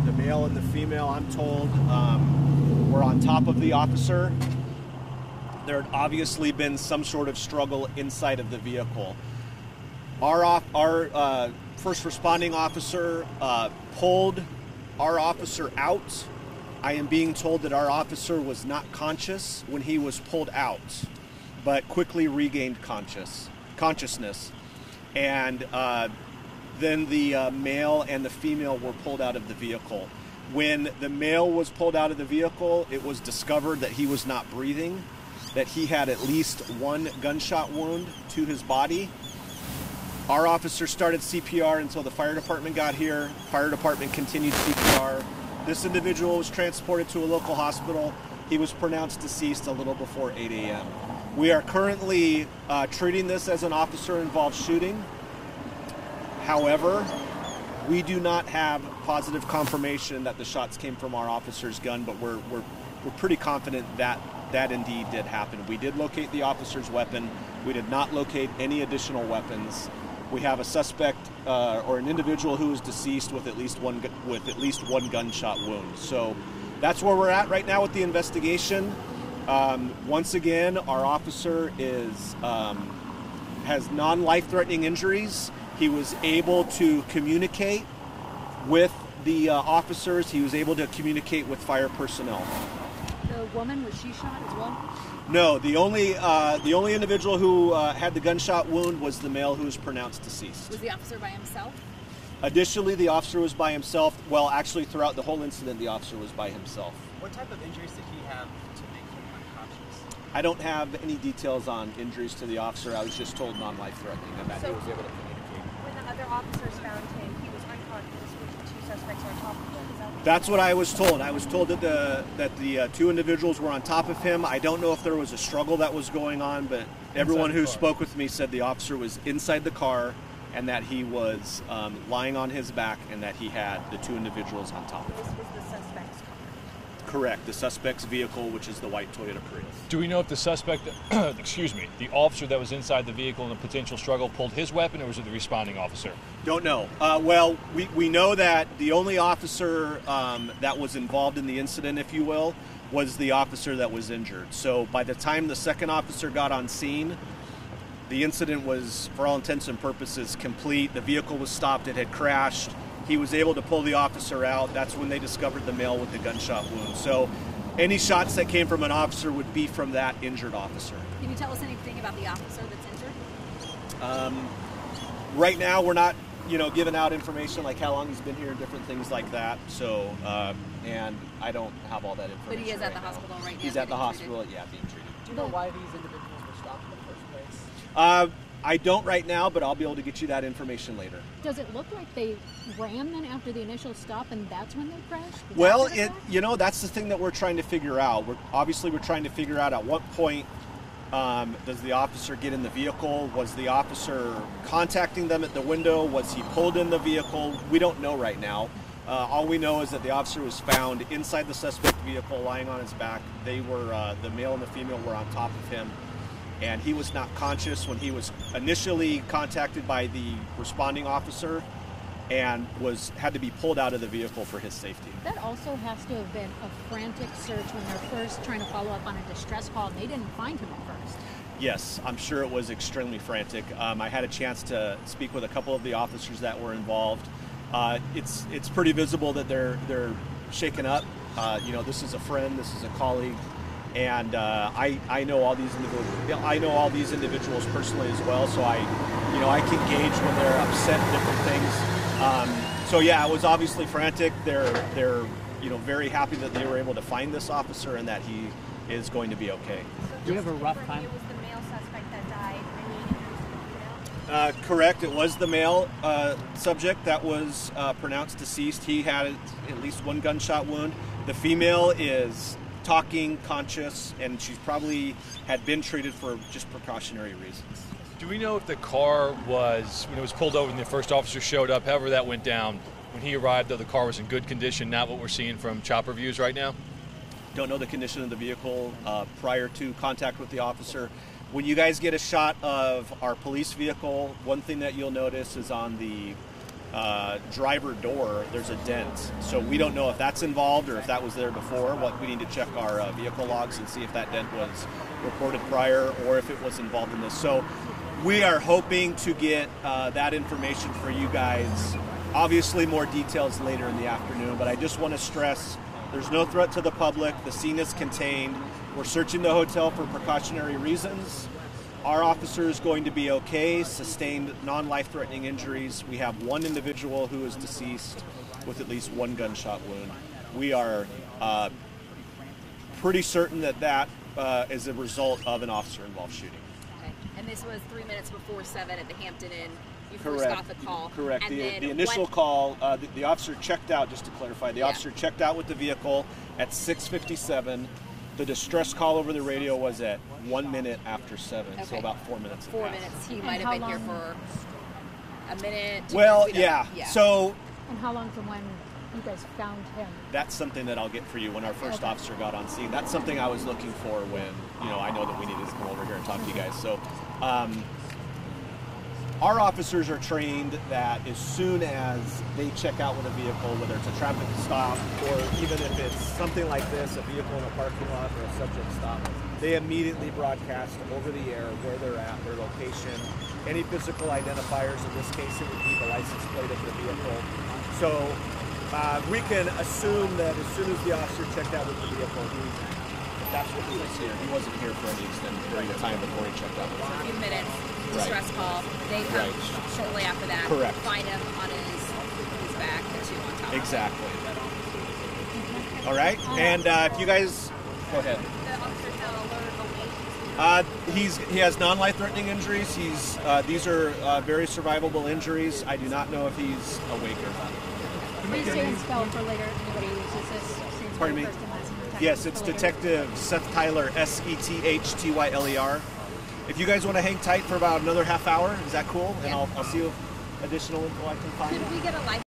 The male and the female, I'm told, were on top of the officer. There had obviously been some sort of struggle inside of the vehicle. Our first responding officer pulled our officer out. I am being told that our officer was not conscious when he was pulled out, but quickly regained consciousness. And then the male and the female were pulled out of the vehicle. When the male was pulled out of the vehicle, it was discovered that he was not breathing, that he had at least one gunshot wound to his body. Our officer started CPR until the fire department got here. Fire department continued CPR. This individual was transported to a local hospital. He was pronounced deceased a little before 8 a.m. We are currently treating this as an officer-involved shooting. However, we do not have positive confirmation that the shots came from our officer's gun, but we're pretty confident that that indeed did happen. We did locate the officer's weapon. We did not locate any additional weapons. We have a suspect or an individual who is deceased with at least one gunshot wound. So that's where we're at right now with the investigation. Once again, our officer has non-life-threatening injuries. He was able to communicate with the officers. He was able to communicate with fire personnel. The woman, was she shot as well? No, the only individual who had the gunshot wound was the male who was pronounced deceased. Was the officer by himself? Additionally, the officer was by himself. Well, actually, throughout the whole incident, the officer was by himself. What type of injuries did he have to make him unconscious? I don't have any details on injuries to the officer. I was just told non-life-threatening and that he was able to communicate. When the other officers found him, he was unconscious with the two suspects on top of him. Is that That's what I was told. I was told that the two individuals were on top of him. I don't know if there was a struggle that was going on, but everyone who spoke with me said the officer was inside the car and that he was lying on his back and that he had the two individuals on top of this him. was the suspect's car? Correct. The suspect's vehicle, which is the white Toyota Prius. Do we know if the suspect, the officer that was inside the vehicle in a potential struggle pulled his weapon, or was it the responding officer? Don't know. Well, we know that the only officer that was involved in the incident, if you will, was the officer that was injured. So by the time the second officer got on scene, the incident was, for all intents and purposes, complete. The vehicle was stopped. It had crashed. He was able to pull the officer out. That's when they discovered the male with the gunshot wound. So any shots that came from an officer would be from that injured officer. Can you tell us anything about the officer that's injured? Right now, we're not, giving out information like how long he's been here and different things like that. So, and I don't have all that information. But he is at the now. hospital right now. He's at the getting hospital, yeah, being treated. Do you know why these individuals were stopped in the first place? I don't right now, but I'll be able to get you that information later. Does it look like they ran then after the initial stop and that's when they crashed? Well, that's the thing that we're trying to figure out. We're trying to figure out at what point does the officer get in the vehicle? Was the officer contacting them at the window? Was he pulled in the vehicle? We don't know right now. All we know is that the officer was found inside the suspect vehicle, lying on his back. They were, the male and the female were on top of him, and he was not conscious when he was initially contacted by the responding officer and had to be pulled out of the vehicle for his safety. That also has to have been a frantic search when they're first trying to follow up on a distress call and they didn't find him at first. Yes, I'm sure it was extremely frantic. I had a chance to speak with a couple of the officers that were involved. It's pretty visible that they're shaken up. This is a friend, this is a colleague, and I know all these individuals. I know all these individuals personally as well, so I can gauge when they're upset and different things. So yeah, it was obviously frantic. They're very happy that they were able to find this officer and that he is going to be okay. Do you have a rough time? It was the male suspect that died. I mean, it was the female? Correct. It was the male subject that was pronounced deceased. He had at least one gunshot wound. The female is talking, conscious, and she's probably had been treated for just precautionary reasons. Do we know if the car was, when it was pulled over and the first officer showed up, however that went down, when he arrived, though the car was in good condition, not what we're seeing from chopper views right now? Don't know the condition of the vehicle prior to contact with the officer. When you guys get a shot of our police vehicle, one thing that you'll notice is on the driver door, there's a dent. So we don't know if that's involved or if that was there before. We need to check our vehicle logs and see if that dent was reported prior or if it was involved in this. So we are hoping to get that information for you guys. Obviously more details later in the afternoon, but I just want to stress there's no threat to the public. The scene is contained. We're searching the hotel for precautionary reasons. Our officer is going to be okay, sustained non-life-threatening injuries. We have one individual who is deceased with at least one gunshot wound. We are pretty certain that is a result of an officer-involved shooting. Okay. And this was 3 minutes before 7 at the Hampton Inn. You first got the call. Correct. And The initial call, the officer checked out, just to clarify, the officer checked out with the vehicle at 6:57. The distress call over the radio was at 1 minute after 7, so about 4 minutes. 4 minutes. He might have been here for a minute. Well, minutes, yeah. So. And how long from when you guys found him? That's something that I'll get for you when our first officer got on scene. That's something I was looking for when, I know that we needed to come over here and talk to you guys. So, our officers are trained that as soon as they check out with a vehicle, whether it's a traffic stop or even if it's something like this, a vehicle in a parking lot or a subject stop, they immediately broadcast over the air where they're at, their location, any physical identifiers. In this case, it would be the license plate of the vehicle. So we can assume that as soon as the officer checked out with the vehicle, that's what he was here. He wasn't here for any extended period of time before he checked out. A few minutes, distress call. They come shortly after that. Correct. Find him on his back, the two on top. Exactly. All right. And if you guys, go ahead. The officer now alerted He has non-life-threatening injuries. These are very survivable injuries. I do not know if he's awake or not. Please say and spell for later. Anybody uses this. Pardon me? Yes, it's Detective Seth Tyler, Sethtyler. If you guys want to hang tight for about another half hour, is that cool? And I'll see if additional info I can find. Could we get a life